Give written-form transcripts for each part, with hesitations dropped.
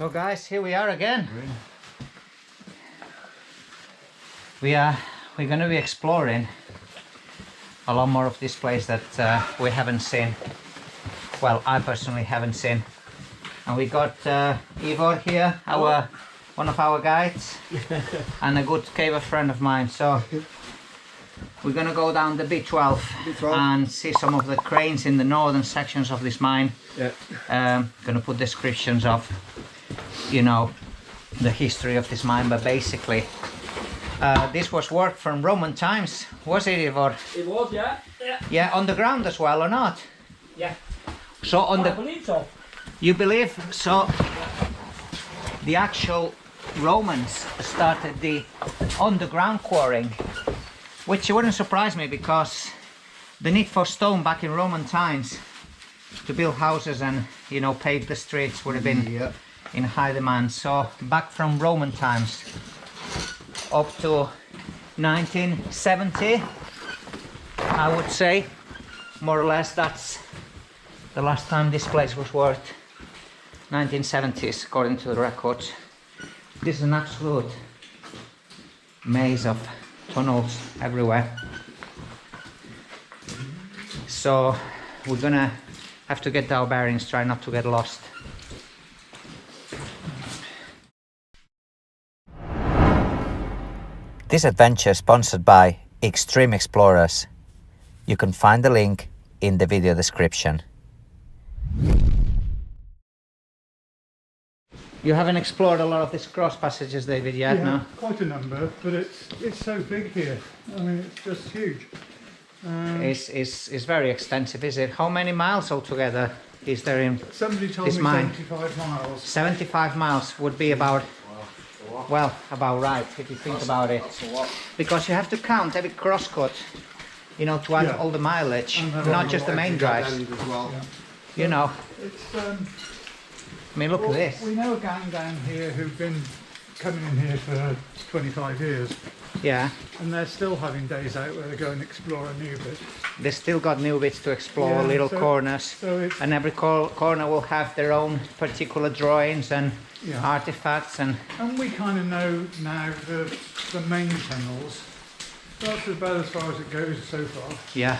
So guys, here we are again. We're going to be exploring a lot more of this place that we haven't seen. Well, I personally haven't seen. And we got Ivor here, one of our guides, and a good caver friend of mine. So we're gonna go down the B12 and see some of the cranes in the northern sections of this mine. Yeah. Gonna put descriptions of, you know, the history of this mine, but basically this was work from Roman times, was it, Ivor? It was, yeah. Yeah, on the ground as well, or not? Yeah. So on I believe so. You believe so? The actual Romans started the underground quarrying, which wouldn't surprise me because the need for stone back in Roman times to build houses and, you know, pave the streets would have been in high demand. So back from Roman times up to 1970, I would say, more or less, that's the last time this place was worked. 1970s, according to the records. This is an absolute maze of tunnels everywhere. So we're gonna have to get our bearings, try not to get lost. This adventure is sponsored by Extreme Explorers. You can find the link in the video description. You haven't explored a lot of these cross passages, David, yet, yeah, no? Quite a number, but it's so big here. I mean, it's just huge. It's very extensive, is it? How many miles altogether is there in Somebody told this me mine? 75 miles. 75 miles would be about, well, about right, if you think about it. Because you have to count every crosscut, you know, to add all the mileage, not just the main drives. Well. You know, It's, I mean, look at this. We know a gang down here who've been coming in here for 25 years. Yeah. And they're still having days out where they go and explore a new bit. They still got new bits to explore, Yeah, little corners. So And every corner will have their own particular drawings and artifacts. And we kind of know now the main tunnels. That's about as far as it goes so far. yeah,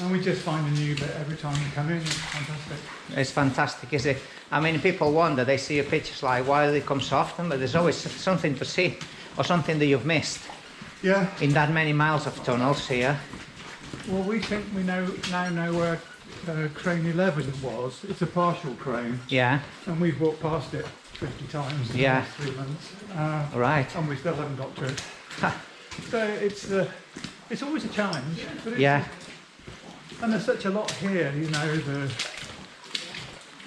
And we just find a new bit every time we come in. It's fantastic. it's fantastic, is it? I mean, people wonder, they see your pictures like, why do they come so often? But there's always something to see, or something that you've missed. Yeah. In that many miles of tunnels here. Well, we think we now know where crane 11 was. It's a partial crane. Yeah. And we've walked past it 50 times in the last 3 months. Right. And we still haven't got to it. So it's always a challenge. But and there's such a lot here, you know,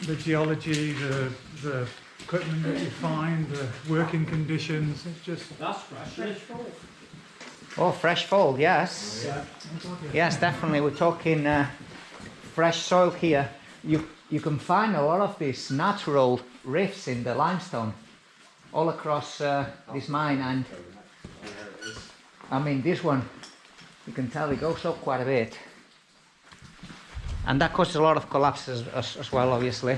the geology, the equipment that you find, the working conditions. It's just... That's fresh. Oh, fresh fall, yes. Yeah. Yes, definitely. We're talking fresh soil here. You can find a lot of these natural rifts in the limestone all across this mine, and I mean this one, you can tell it goes up quite a bit. And that causes a lot of collapses as well, obviously.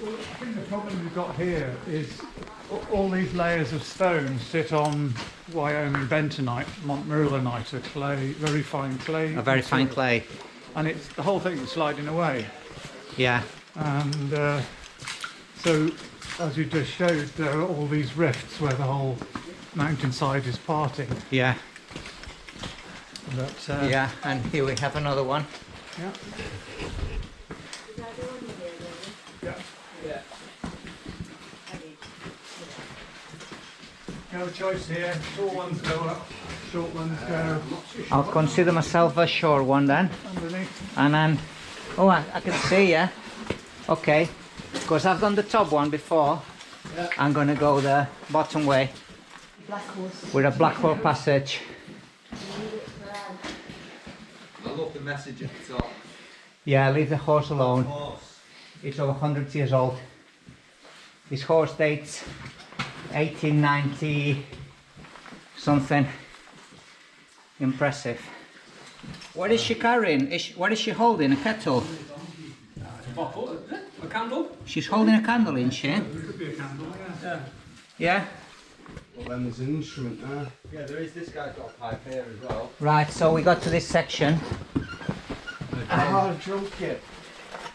Well, I think the problem we've got here is all these layers of stone sit on Wyoming bentonite, Montmorillonite, a clay, very fine clay. A very fine clay. And it's the whole thing is sliding away. Yeah. And so, as you just showed, there are all these rifts where the whole mountainside is parting. Yeah. But, Yeah, and here we have another one. Yeah. Yeah. Yeah. You have a choice here. Short ones go up, short ones go I'll consider myself a short one then. underneath. And then, oh, I can see, yeah. Okay, because I've done the top one before. Yeah. I'm gonna go the bottom way. With a black hole passage. I love the message at the top. Yeah, leave the horse alone. Horse. It's over 100 years old. This horse dates 1890 something. Impressive. What is she carrying? What is she holding? A kettle? Bottle, isn't it? candle? She's holding a candle in, she? Could be a candle, yeah. Yeah? Well, then there's an instrument there. Yeah, there is. This guy's got a pipe here as well. Right, so we got to this section. Oh, drum kit.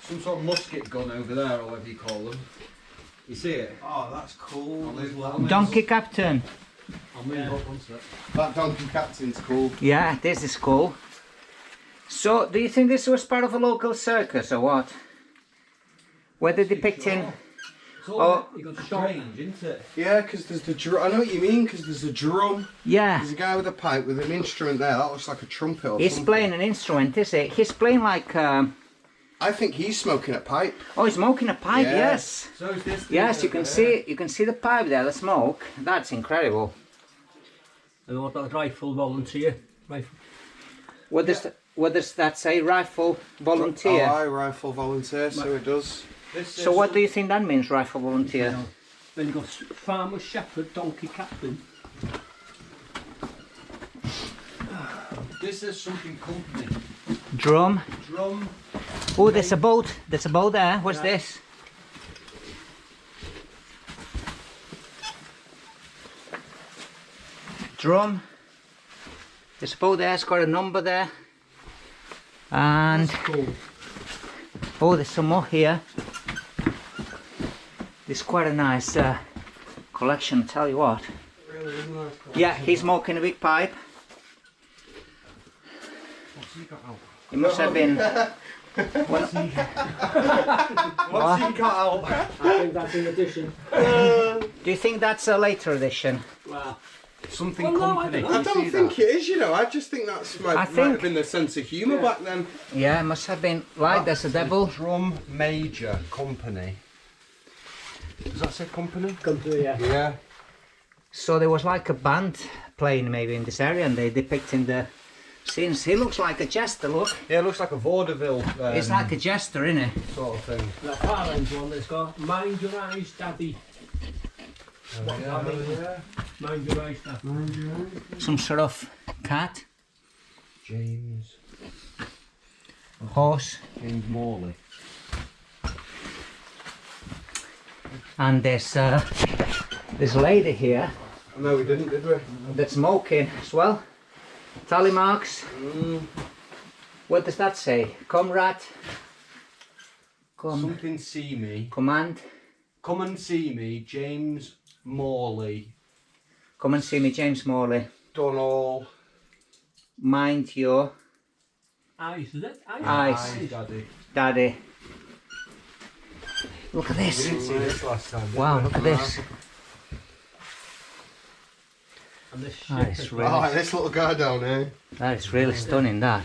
Some sort of musket gun over there, or whatever you call them. You see it? Oh, that's cool. Donkey Captain. I'll move up once it. That donkey captain's cool. Yeah, this is cool. So, do you think this was part of a local circus or what? Were they depicting... It's all Oh, strange, isn't it? Yeah, because there's the drum. I know what you mean, because there's a drum. Yeah, There's a guy with a pipe with an instrument there. That looks like a trumpet or he's something. playing an instrument, is it? He's playing like... I think he's smoking a pipe. Oh, he's smoking a pipe, Yeah. yes. So is this. Yes, you can see the pipe there, the smoke. That's incredible. And what about rifle volunteer? Rifle. What does that say? Rifle volunteer. Oh, aye, rifle volunteer, so it does. So what do you think that means, rifle volunteer? Then you got farmer, shepherd, donkey captain. This is something company. Drum. Drum. Oh, there's a boat. There's a boat there. What's this? Drum. There's a boat there. It's got a number there. And Cool. oh, there's some more here. There's quite a nice collection. Tell you what. Really is nice. Yeah, he's smoking a big pipe. What's he got out? It must have been. What's he got out? I think that's an addition. Do you think that's a later edition? Wow. Something Well, no, I company. don't know. I don't think it is, you know. I just think that's might think- have been the sense of humour back then. Yeah, it must have been. Like, there's a devil. Drum Major Company. Does that say company? Company, yeah. Yeah. So there was like a band playing maybe in this area, and they depicting the scenes. He looks like a jester. Look, Yeah, it looks like a vaudeville he's like a jester, isn't he? sort of thing. That far end one that's got mind your eyes, daddy. What that mean? Mind your eyes, daddy. Some sort of cat, James horse, Morley. and there's a lady here No, we didn't, did we? that's smoking as well. Tally marks. What does that say? Comrade. Something see me. Command. Come and see me, James Morley. Come and see me, James Morley. Done all. Mind your Eyes, is it? eyes, Daddy. daddy. Look at We this. didn't see this last time. did Wow, we? look at this. And this That ship is is Oh, really, this little guy down here. that is really stunning. That.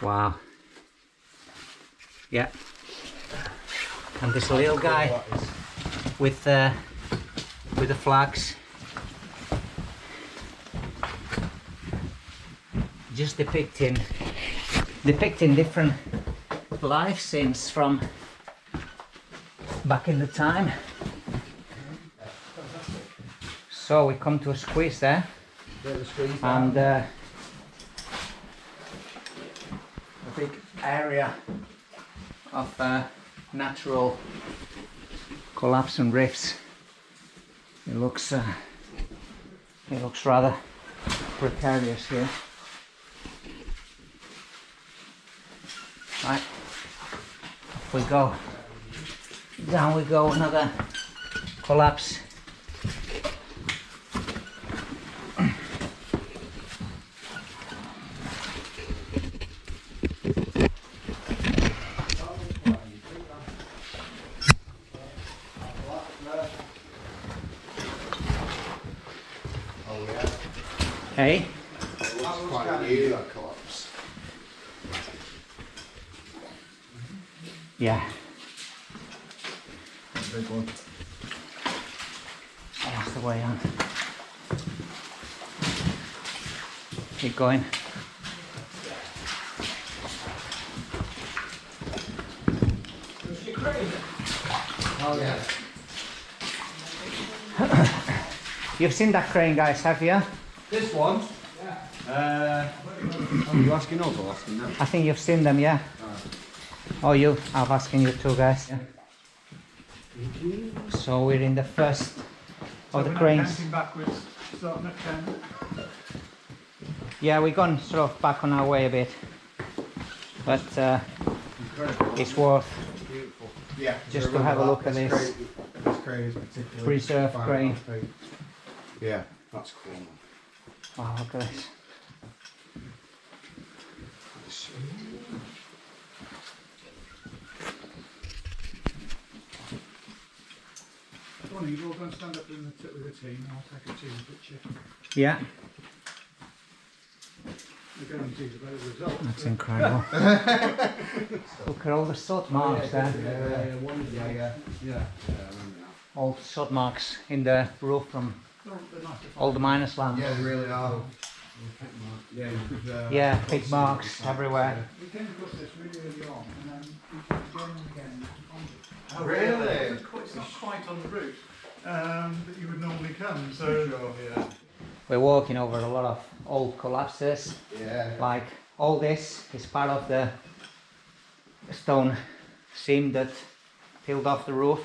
Wow. Yeah. And this little guy with the flags, just depicting different life scenes from back in the time. So we come to a squeeze there, and a big area of natural collapse and rifts. It looks rather precarious here. Right, off we go. Down we go, another collapse. Hey? Quite new, that collapse. Yeah. Big one. That's the way on. Keep going. Oh yeah. You've seen that crane, guys, have you? This one? Yeah. Are you asking us or asking them? I think you've seen them, yeah. Oh, you? I'm asking you two guys. Yeah. So we're in the first of the cranes. Counting backwards, starting at 10. Yeah, we've gone sort of back on our way a bit, but it's worth Yeah, just to have a look at this This crane is particularly preserved fine, crane. I think. Yeah, that's cool. Man. Wow, look at this. Go on, you all go and stand up in the with the team, and I'll take a team picture. Yeah, The guarantees a better result. that's incredible. Look at all the sod marks there. Yeah, I remember now. All sod marks in the roof from They're nice to find. all the miners' land. Yeah, they really are. Yeah, you could, Yeah, pig marks everywhere. We came across this really early on, and then we kept again and again. Oh, really? It's not quite on the route that you would normally come, so yeah. We're walking over a lot of old collapses. Yeah. Like all this is part of the stone seam that peeled off the roof.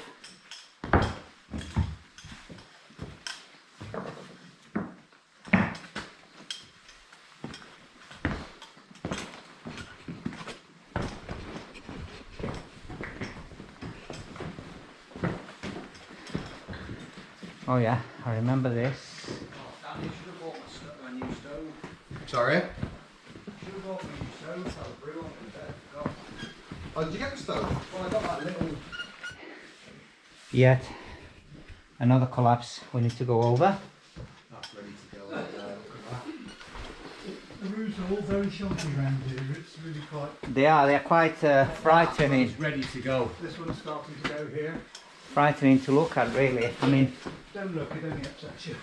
Oh yeah, I remember this. Danny should have bought a new stove. Sorry? Should have bought a new stove. Have a brew on it instead. God. Oh, did you get the stove? Well, I got that little. Yet another collapse we need to go over. That's ready to go. Look at the roofs are all very shonky around here. It's really quite. They're quite frightening. It's ready to go. This one's starting to go here. Frightening to look at, really. I mean, Don't look, it only upsets you.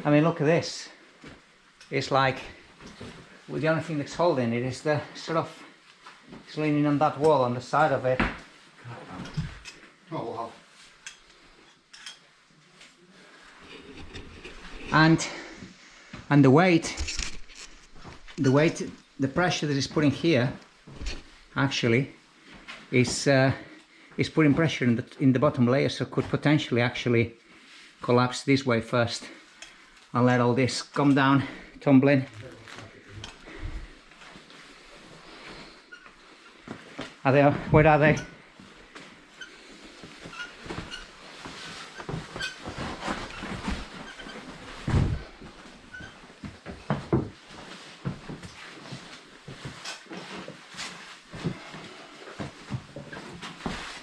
I mean, look at this. It's like, well, the only thing that's holding it is the sort of, it's leaning on that wall on the side of it. that. Oh, wow. And the weight, the pressure that is putting here, actually, is putting pressure in the bottom layer, so could potentially actually collapse this way first and let all this come down, tumbling. Are they? Where are they?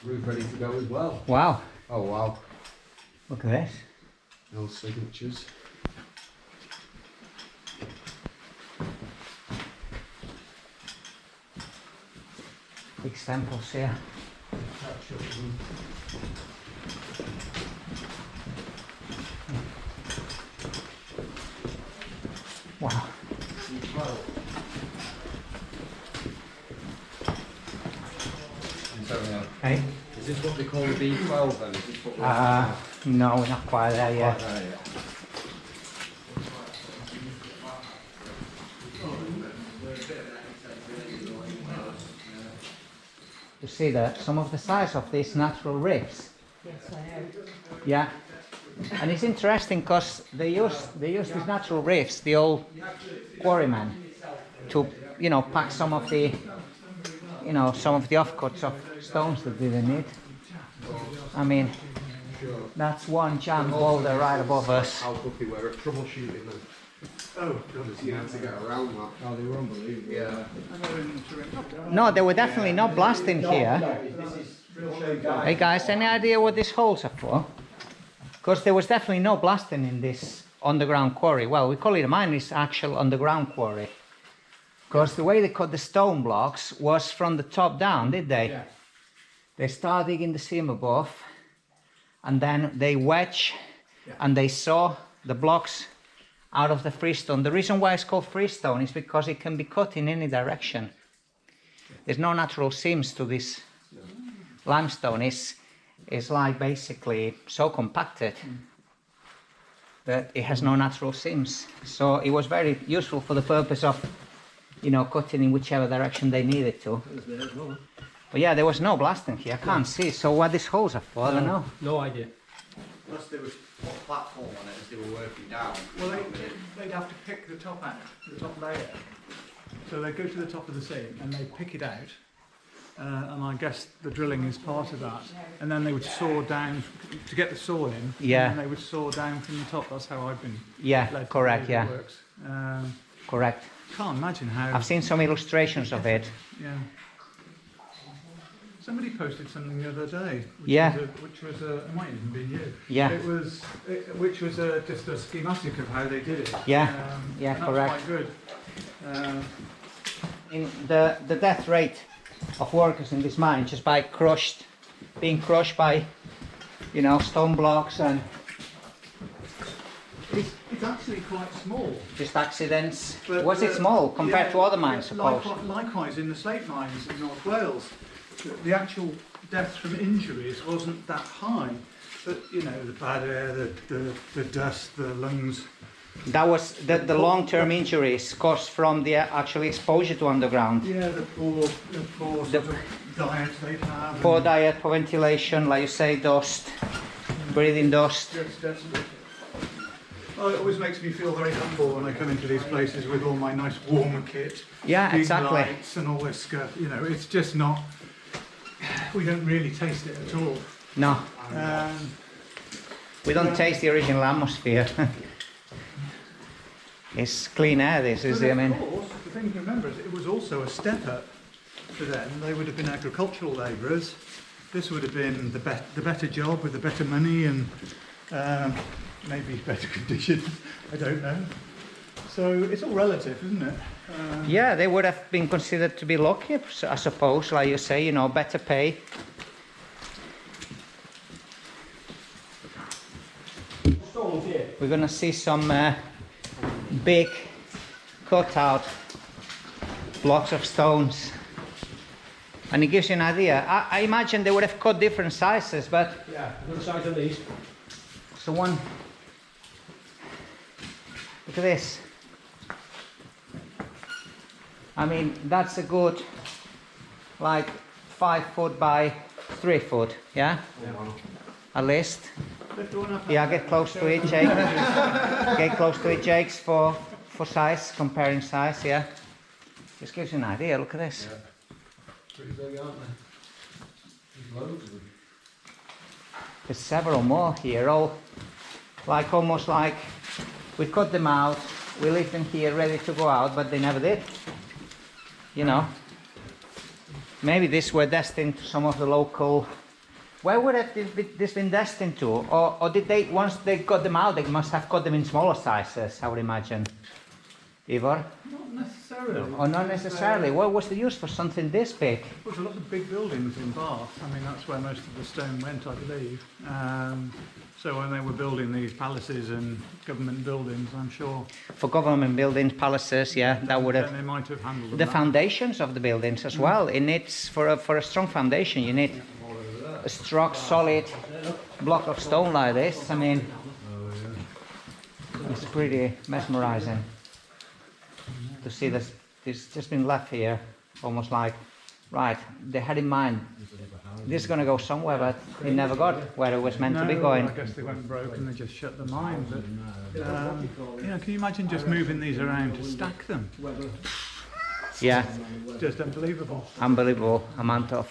Roof ready to go as well. Wow! Oh, wow. Look at this. No signatures. Big stemples here. Wow. Hey? Is this what they call the B12 then? Is this what No, we're not quite there yet. You see that some of the size of these natural reefs. Yes, I have. Yeah, and it's interesting because they use these natural reefs, the old quarrymen, to pack some of the offcuts of stones that they didn't need. I mean, that's one giant boulder right above us. How good they were at troubleshooting them. Oh, God. You had to get around that. Oh, they were unbelievable. Yeah. No, they were definitely not blasting here. Hey guys, any idea what these holes are for? Because there was definitely no blasting in this underground quarry. Well, we call it a mine, it's actual underground quarry. Because the way they cut the stone blocks was from the top down, did they? Yeah. They start digging the seam above, and then they wedge, and they saw the blocks out of the freestone. The reason why it's called freestone is because it can be cut in any direction. There's no natural seams to this limestone. It's like basically so compacted that it has no natural seams. So it was very useful for the purpose of, cutting in whichever direction they needed to. But yeah, there was no blasting here. I can't see. So what these holes are for, I don't know. No idea. Plus they was put a platform on it as they were working down. Well, they'd have to pick the top out, the top layer. So they go to the top of the seam and they pick it out. And I guess the drilling is part of that. And then they would saw down to get the saw in. Yeah. And they would saw down from the top. That's how I've been. Yeah, led to correct, believe yeah. it works. Correct. Can't imagine how. I've seen some illustrations of it. Yeah. Somebody posted something the other day. Yeah. Which was it might even be you. Yeah. Which was just a schematic of how they did it. Yeah. Yeah, and correct. That's quite good. In the death rate of workers in this mine just by being crushed by, you know, stone blocks and It's actually quite small. just accidents. But, Was it small compared to other mines, suppose? Likewise in the slate mines in North Wales, the actual death from injuries wasn't that high. But you know, the bad air, the dust, the lungs. That was the long-term injuries caused from the actual exposure to underground. Yeah, the poor sort of diet they'd have. Poor diet, poor ventilation, like you say, dust, breathing dust. Yes, definitely. Well, it always makes me feel very humble when I come into these places with all my nice warmer kit. Yeah, big exactly. lights and all this stuff. You know, it's just not. We don't really taste it at all. No, we don't yeah. taste the original atmosphere. It's clean air, this is, But I mean. of course, the thing to remember is it was also a step up for them. They would have been agricultural labourers. This would have been the better job with the better money and maybe better conditions. I don't know. So it's all relative, isn't it? Yeah, they would have been considered to be lucky, I suppose, like you say, you know, better pay. Stones here. We're gonna see some big cut-out blocks of stones. And it gives you an idea. I imagine they would have cut different sizes, but Yeah, the size of these. so one, look at this. I mean, that's a good, like 5 foot by 3 foot, yeah? At least. Lift one up. Yeah, get close to it, Jake. Get close to it, Jakes, for size, comparing size, yeah? Just gives you an idea, look at this. Pretty big, aren't they? There's loads of them. There's several more here, all like almost like we cut them out, we leave them here ready to go out, but they never did. You know, maybe these were destined to some of the local. Where would have this been destined to? Or did they, once they got them out, they must have cut them in smaller sizes, I would imagine. Ivor? Not necessarily. Or not necessarily. What was the use for something this big? There's a lot of big buildings in Bath. I mean, that's where most of the stone went, I believe. So when they were building these palaces and government buildings, I'm sure For government buildings, palaces, yeah, that would have. then they might have handled them The that. foundations of the buildings as well. It needs, for a strong foundation, you need a strong, solid block of stone like this. I mean, it's pretty mesmerizing to see this just been left here, almost like, right, they had in mind this is going to go somewhere, but it never got where it was meant to be going. I guess they went broke and they just shut the mine. But you know, can you imagine just moving these around to stack them? Yeah, Just unbelievable. unbelievable amount of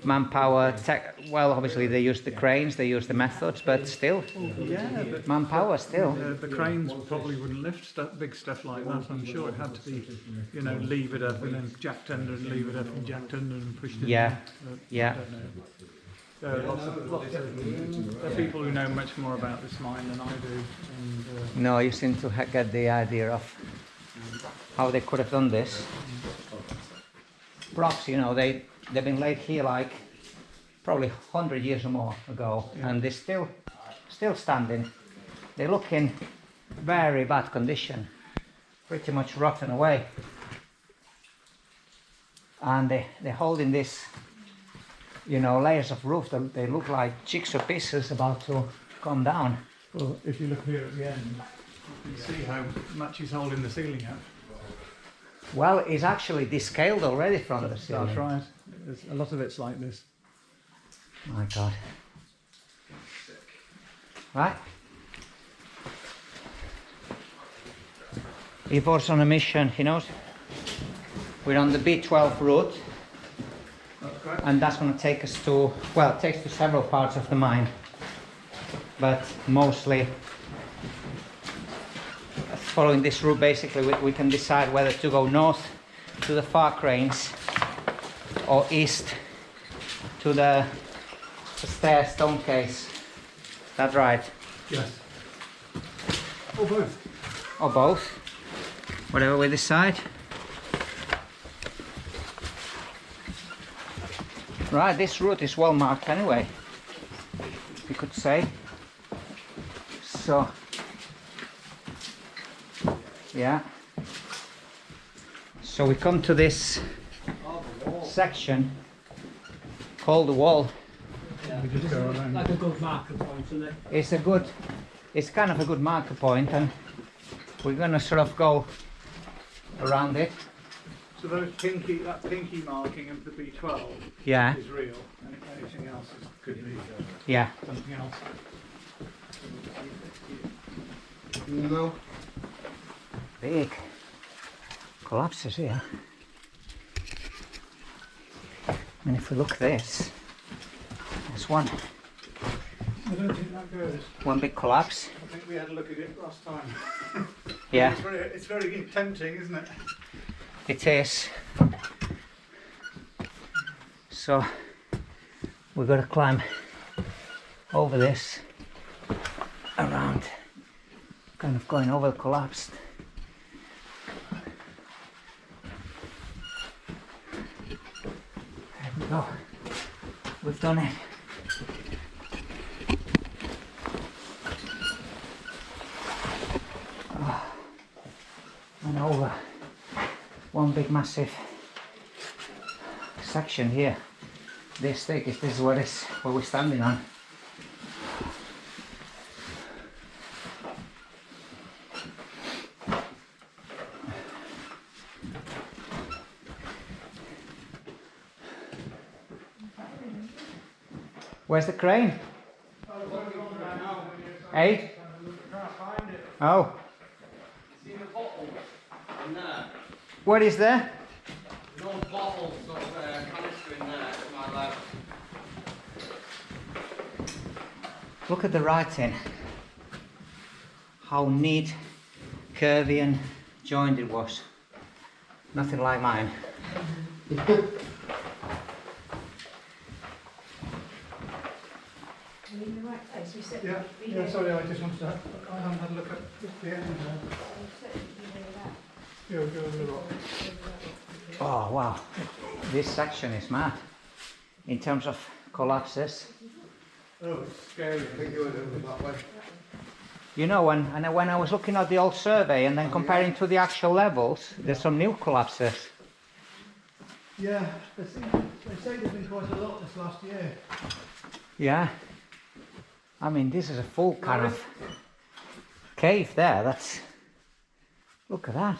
manpower. Well, obviously they use the cranes, they use the methods, but still, Yeah, but manpower still. the cranes probably wouldn't lift big stuff like that. I'm sure it had to be, you know, leave it up and then jacked under and leave it up and jacked under and pushed it. Yeah, down. But yeah. I don't know. There are people who know much more about this mine than I do. And, No, you seem to get the idea of how they could have done this. Rocks, you know, they've been laid here like probably 100 years or more ago, Yeah. and they're still standing. They look in very bad condition, pretty much rotten away. And they're holding this, you know, layers of roof that they look like jigsaw pieces about to come down. well, if you look here at the end, you can see how much he's holding the ceiling up. Well, it's actually descaled already from the ceiling. That's right. A lot of it's like this. My God. Right. Ivor's on a mission, he knows. We're on the B12 route. That's correct. And that's going to take us to, well, it takes to several parts of the mine. But mostly, following this route, basically, we can decide whether to go north to the far cranes or east to the stair stone case. That's right. Yes. Or both. Or both. Whatever we decide. Right, this route is well marked anyway, you could say. So, yeah. So we come to this section called the wall. Yeah, We just go around. like a good marker point, isn't it? It's kind of a good marker point, and we're gonna sort of go around it. So that pinky marking of the B12 Yeah, is real, and anything else could be yeah. something else. No. Big collapses here. I mean, if we look at this, there's one I don't think that goes. big collapse. I think we had a look at it last time. Yeah, It's very tempting, isn't it? it is. So we've got to climb over this, around, kind of going over the collapsed. There we go. We've done it. And over one big massive section here. This thick, this is what we're standing on. Where's the crane? Hey? Oh. See the bottle in there? What is there? No bottles of canister in there to my left. Look at the writing. How neat, curvy and joined it was. Nothing like mine. Are we in the right place? We said Yeah. we Yeah. know- Sorry, I just wanted to. I haven't had a look at the end there. we said we know that. Go over the rock. Oh wow, this section is mad in terms of collapses. Oh, it's scary. I think you went over that way. You know, when I was looking at the old survey and then comparing to the actual levels, there's some new collapses. Yeah, they say there's been quite a lot this last year. Yeah. I mean, this is a full kind of cave there. That's, look at that.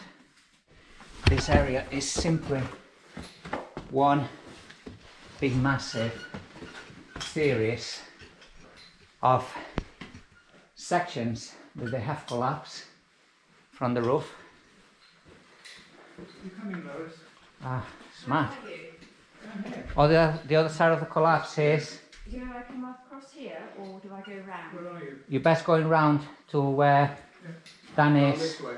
This area is simply one big massive series of sections that they have collapsed from the roof. You're coming, Lois. Ah, smart. Or the other side of the collapse is, Do I come across here or do I go round? Where are you? you're best going round to where Dan Down is. this way.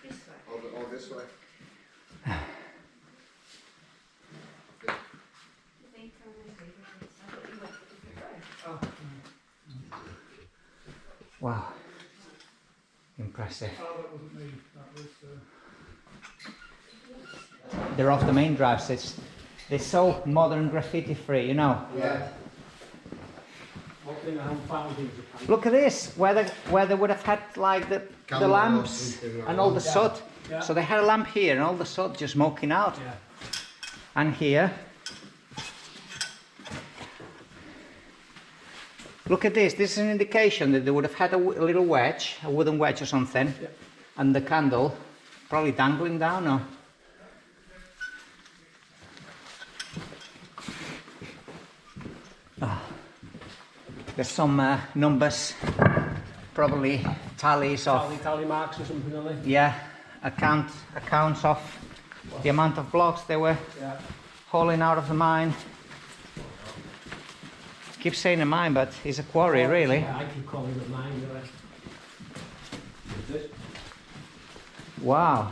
This way. Or this way. I think I thought you went a different way. Wow. Impressive. Oh, that wasn't me. That was. They're off the main drives. They're so modern graffiti free, you know. Yeah. One thing I haven't found is the can. Look at this, where they would have had like the Candle or lamps something like and all the that. soot. Yeah. So they had a lamp here and all the soot just smoking out. Yeah. And here. Look at this. This is an indication that they would have had a little wedge, a wooden wedge or something, Yeah. and the candle probably dangling down. Or There's some numbers, probably tallies of, Tally marks or something on it. yeah, accounts of the amount of blocks they were Yeah. hauling out of the mine. Keep saying a mine, but it's a quarry, really. Yeah, I keep calling it mine. This. Wow.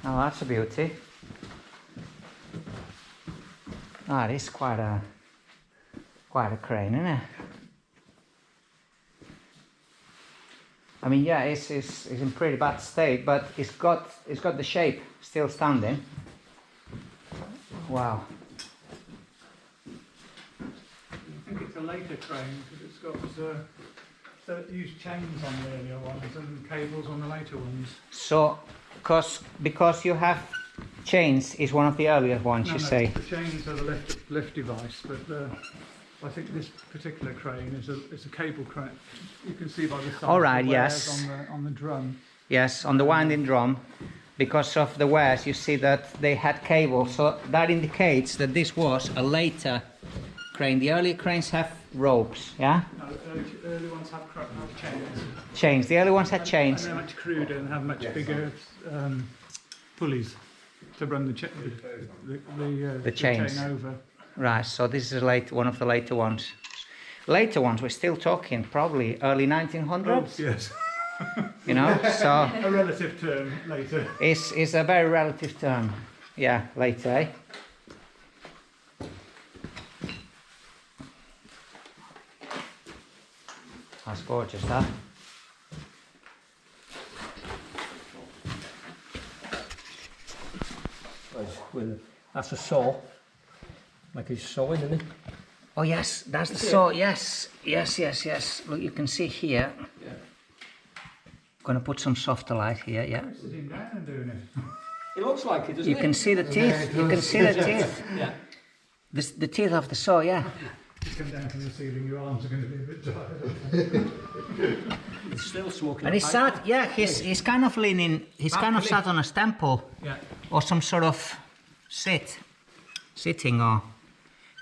Oh, that's a beauty. Ah, it is quite a crane, isn't it? I mean, yeah, it's in pretty bad state, but it's got the shape still standing. Wow. I think it's a later crane because it's got so it used chains on the earlier ones and cables on the later ones. So, because you have chains is one of the earlier ones, you say. The chains are the lift device, but I think this particular crane is a cable crane. You can see by the size All right, of the wears yes. on the drum. Yes, on the winding drum, because of the wears, you see that they had cables. So that indicates that this was a later crane. The earlier cranes have ropes, yeah? No, early ones have chains. Chains. The early ones had chains. And they're much cruder and have much bigger pulleys to run the chain chains. over. Right, so this is one of the later ones. Later ones, we're still talking probably early 1900s, Yes. you know, so A relative term later. it's a very relative term. Yeah, later, eh? That's gorgeous, that. That's a saw. Like he's sawing, isn't it? Oh yes, that's the saw. Yes. Look, you can see here. Yeah. Gonna put some softer light here. Yeah. Sitting down and doing it. It looks like it, doesn't You it? can see the teeth. You can see the teeth. Yeah. The teeth of the saw. Yeah. You come down from the ceiling, your arms are going to be a bit tired. It's still smoking. And he's sat. Yeah. He's kind of leaning. He's kind of sat on a stemple Yeah. or some sort of sitting or.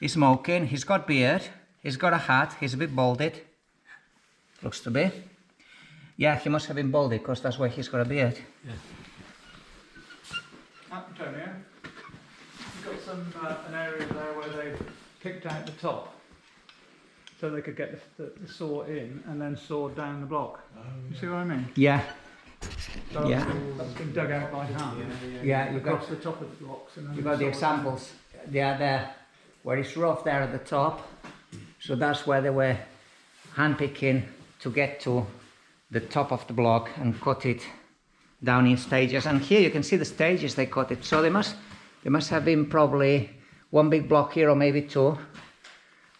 He's smoking. He's got beard. He's got a hat. He's a bit balded. Looks to be. Yeah, he must have been balded because that's why he's got a beard. Yeah. Antonio, you've got some an area there where they picked out the top, so they could get the saw in and then saw down the block. You see what I mean? Yeah. So Yeah. That's been dug out by hand. Yeah. Across the top of the blocks. And then You got the saw examples. They are there, where it's rough there at the top. So that's where they were handpicking to get to the top of the block and cut it down in stages. And here you can see the stages they cut it. So they must have been probably one big block here or maybe two.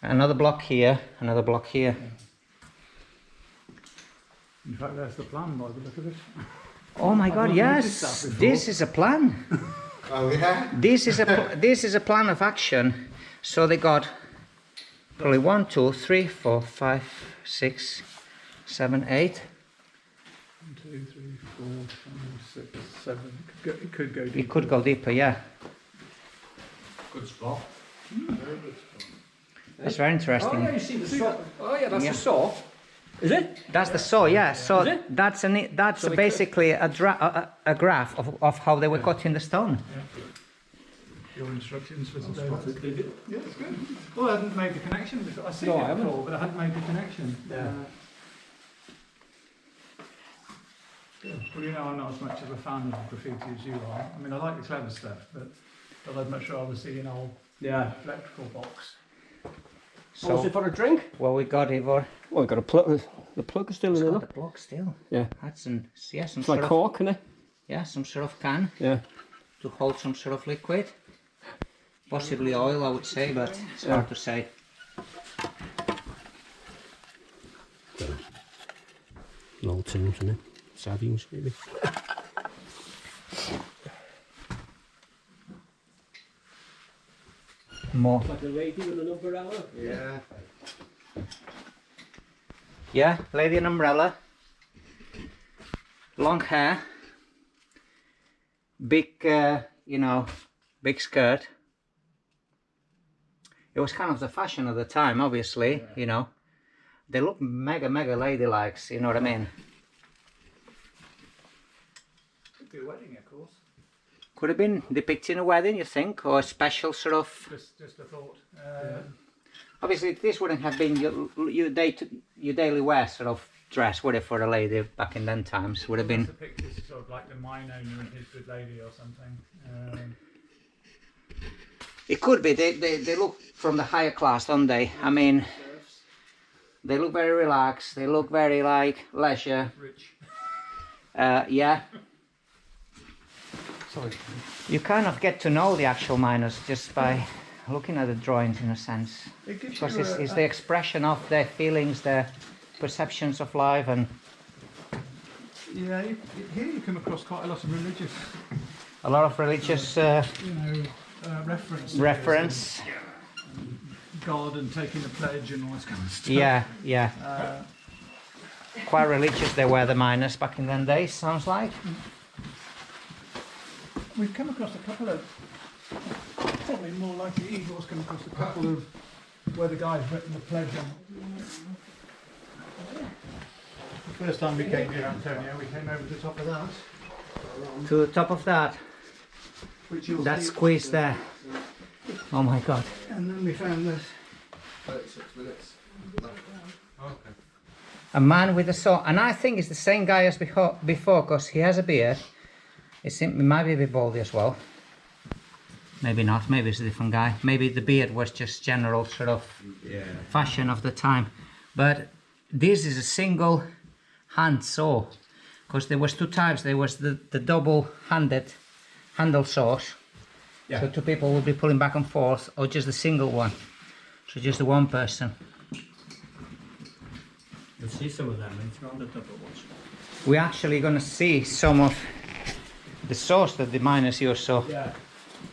Another block here, another block here. In fact, there's the plan by the look of it. Oh my God! not noticed Yes, that before. this is a plan. Oh yeah? This is a plan of action. So they got probably 1, 2, 3, 4, 5, 6, 7, 8. 1, 2, 3, 4, 5, 6, 7. It could go It deeper. could go deeper, yeah. Good spot. That's very Oh yeah, interesting. you see the saw. Oh yeah, that's Yeah. the saw. Is it? That's the saw, yeah. So Is it? that's So they basically a graph of how they were cutting the stone. Your instructions for today. Did it? Yeah, it's good. Well, I hadn't made the connection before. I've seen No, it I haven't. before, but I hadn't made the connection. Yeah. Well, you know, I'm not as much of a fan of graffiti as you are. I mean, I like the clever stuff, but I'd much rather see an old Yeah. electrical box. So, was So it for a drink? what we got Ivor? Well, we got a plug. The plug is still It's in there. got look. the block still. Yeah. That's some It's sort like of cork, isn't it? some sort of can Yeah. to hold some sort of liquid. Possibly oil, I would say, but it's hard to say. Old tins, isn't it? Sardines, maybe. More. Like a lady with an umbrella. Yeah. Yeah, lady in umbrella. Long hair. Big, big skirt. It was kind of the fashion of the time, obviously, they look mega ladylike, you know what I mean? Could be a wedding, of course. Could have been depicting a wedding, you think, or a special sort of. Just a thought. Obviously, this wouldn't have been your daily wear sort of dress, would it, for a lady back in then times? Would have been. The pictures sort of like the mine owner and his good lady or something. It could be. They look from the higher class, don't they? I mean, they look very relaxed. They look very like leisure. Rich. Yeah. Sorry. You kind of get to know the actual miners just by looking at the drawings, in a sense, It gives because you it's the expression of their feelings, their perceptions of life, and yeah, here you come across quite a lot of religious, a lot of religious reference. God and taking the pledge and all this kind of stuff. Yeah. Quite religious they were, the miners back in them days, sounds like. We've come across a couple of, probably more likely Igor's come across a couple of where the guy's written the pledge on. The first time we came here, Antonio, we came over to the top of that. To the top of that, Which you'll that see- squeeze there. Oh my god. And then we found this. 36 minutes. Okay. A man with a saw, and I think it's the same guy as before because he has a beard. It might be a bit baldy as well. Maybe not, maybe it's a different guy. Maybe the beard was just general sort of fashion of the time. But this is a single hand saw, because there was two types. There was the double-handed handle saws. Yeah. So two people would be pulling back and forth, or just the single one. So just the one person. You'll see some of them, it's not the double ones. We're actually going to see some of the saws that the miners use, so Yeah.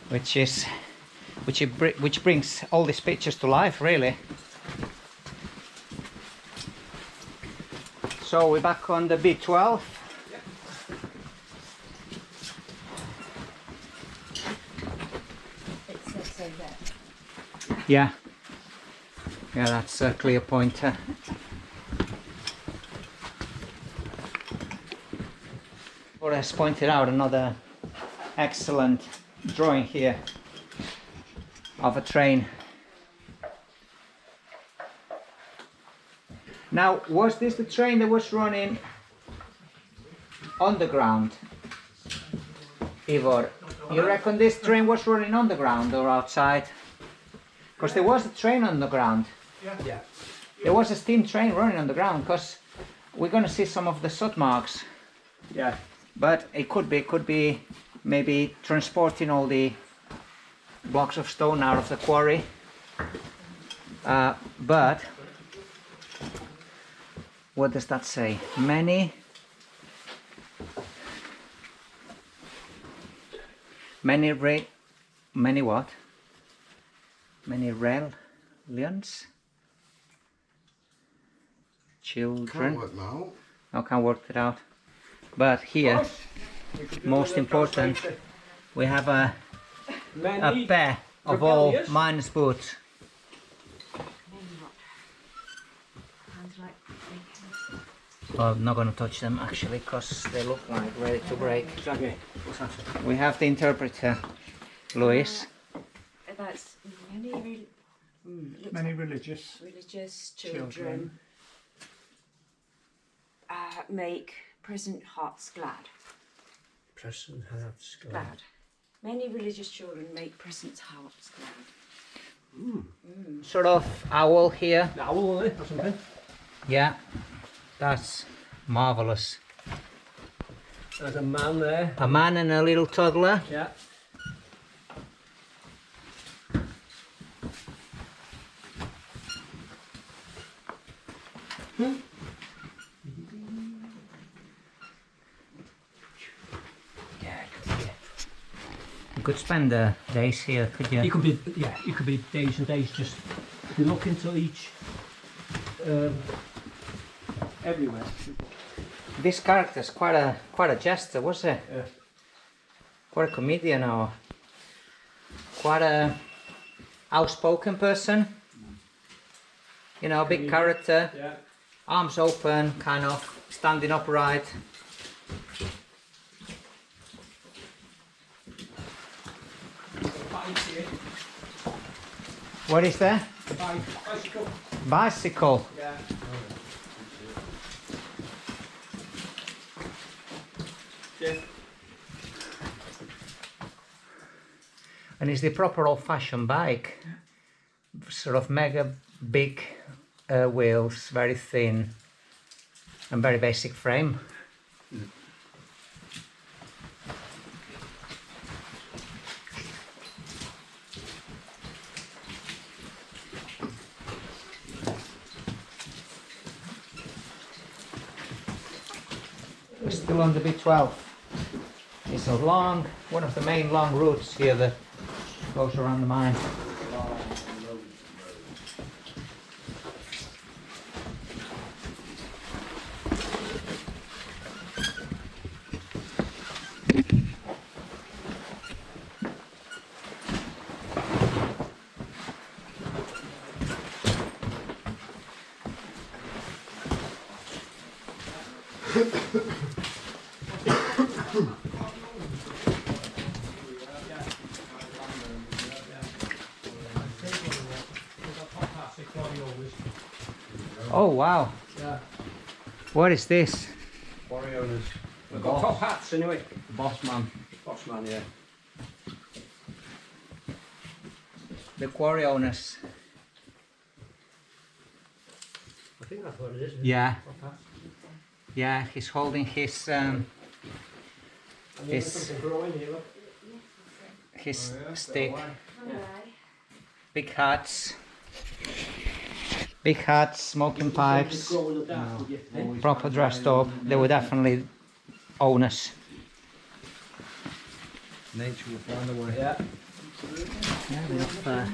which brings all these pictures to life, really. So we're back on the B12. It says so there. Yeah, that's a clear pointer. Or has pointed out another excellent drawing here of a train. Now, was this the train that was running underground? Ivor, you reckon this train was running underground or outside? Because there was a train underground. Yeah. There was a steam train running underground, because we're going to see some of the soot marks. Yeah. But it could be maybe transporting all the blocks of stone out of the quarry. But what does that say? Many what? Many reliants? Children? Can't work now. I can't work it out. But here, most important, we have a pair of all rebellious. miners' boots. Hands like Well, I'm not going to touch them actually, because they look like ready to break. Exactly. What's that? We have the interpreter, Louis. that's Many religious religious children make present hearts glad. Present hearts glad. Glad. Many religious children make present hearts glad. Sort of owl here. The owl, or something. Yeah, that's marvelous. There's a man there. A man and a little toddler. Yeah. You could spend days here, could you? It could be, yeah, it could be days and days just to look into each, everywhere. This character's quite a jester, was it? Yeah. Quite a comedian, or quite a outspoken person. You know, big character. Yeah. arms open, kind of standing upright. What is there? Bicycle. Bicycle. Yeah. Yeah. And it's the proper old-fashioned bike. Sort of mega big wheels, very thin, and very basic frame. We're still on the B12. It's a long, one of the main long routes here that goes around the mine. Oh wow! Yeah. What is this? Quarry owners. We've got top hats anyway. The boss man. Boss man, yeah. The quarry owners. I think that's what it is. Yeah, Top hats. yeah. He's holding his And then there's This- something growing here, look. his Oh, yeah, stick. Alright. Big hats. Big hats, smoking pipes. Growing up that, would you? Eh? Proper dressed up. They were definitely owners. Nature will find a way. Yeah. Yeah, we have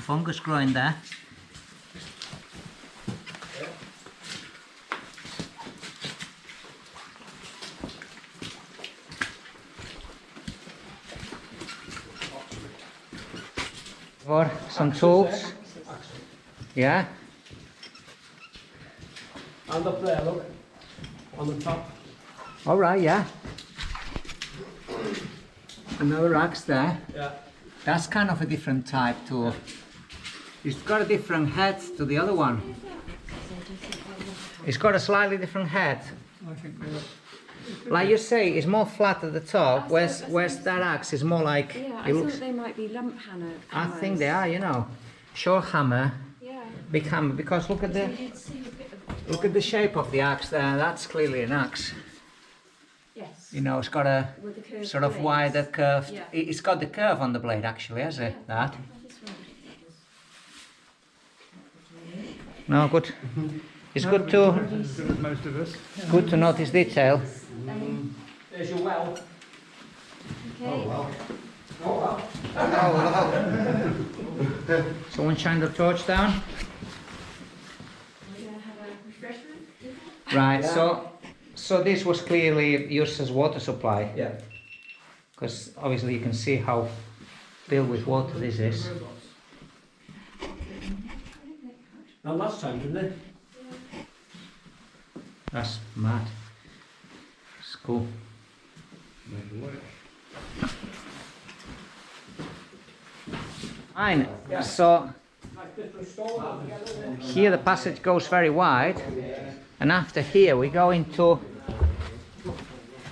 fungus growing there. For some tools. Yeah. And up there, look. On the top. All right. Yeah. Another axe there. Yeah. That's kind of a different type tool. It's got a different head to the other one. It's got a slightly different head. I think Like you say, it's more flat at the top, whereas that axe is more like, Yeah, it I looks, thought they might be lump hammer. I think they are, you know. Short hammer, Yeah. big hammer, because I did see a bit of. look at the shape of the axe there, that's clearly an axe. Yes. You know, it's got a With the curved sort of blades. wider curved, Yeah. it's got the curve on the blade actually, has it, that? I just wondered if it was. No, good. It's good to, as good as most of us. Yeah. good to notice detail. There's your well. Okay. Someone shined the torch down. We're gonna have a refreshment. Right, so this was clearly used as water supply, Yeah. because obviously you can see how filled with water this is. And last time, didn't they? That's mad. It's cool. Fine. So Like different stone out together. here the passage goes very wide, and after here we go into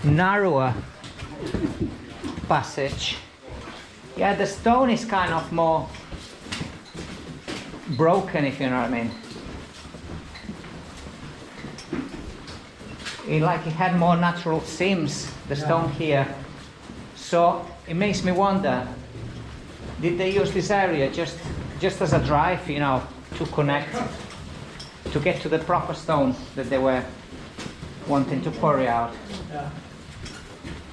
narrower passage. Yeah, the stone is kind of more broken, if you know what I mean. It had more natural seams, the stone here. So it makes me wonder, did they use this area just as a drive, you know, to connect, to get to the proper stone that they were wanting to quarry out? Yeah.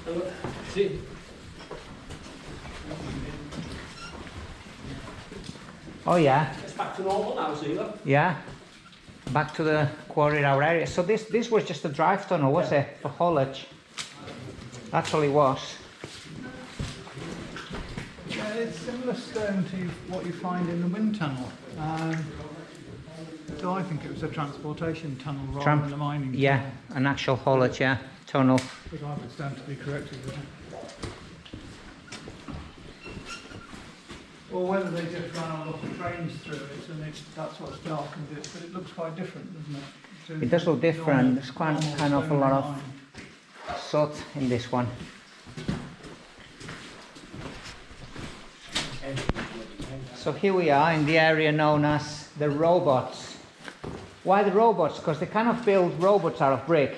And look, see? Oh yeah, It's back to normal now, see, look. yeah. Back to the quarried out area. So this was just a drive tunnel, was it, for haulage? That's all it was. Yeah, it's similar stone to what you find in the wind tunnel. So I think it was a transportation tunnel rather Tram- than a mining Yeah, tunnel. an actual haulage, yeah, tunnel. But I would stand to be corrected with it. Or whether they just ran a lot of trains through it and that's what's darkened it, but it looks quite different, doesn't it? To It does look different. normal- There's quite normal kind of a stone lot of mine. soot in this one. So here we are in the area known as the robots. Why the robots? Because they kind of build robots out of brick,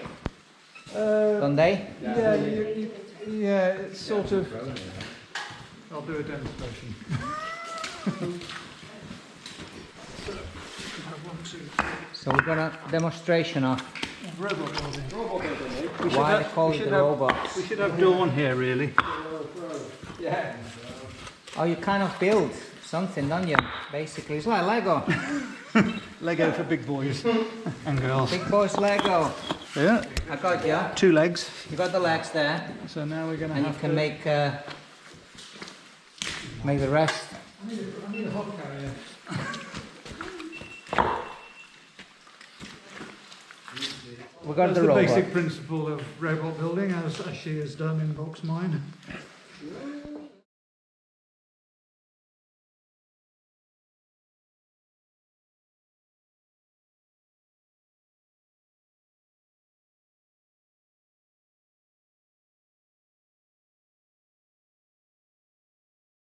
don't they? Yeah, it's sort of. I'll do a demonstration. So we've got a demonstration of Robot building. why they call it the robots. We should have Dawn here, really. Oh, you kind of build something, don't you? Basically, it's like Lego. Lego for big boys and girls. Big boys Lego. Yeah, I got you. 2 legs. You got the legs there, So now we're going to and you have can to make the rest. I need a hod carrier. We got That's the the robot. basic principle of robot building, as she has done in Box Mine.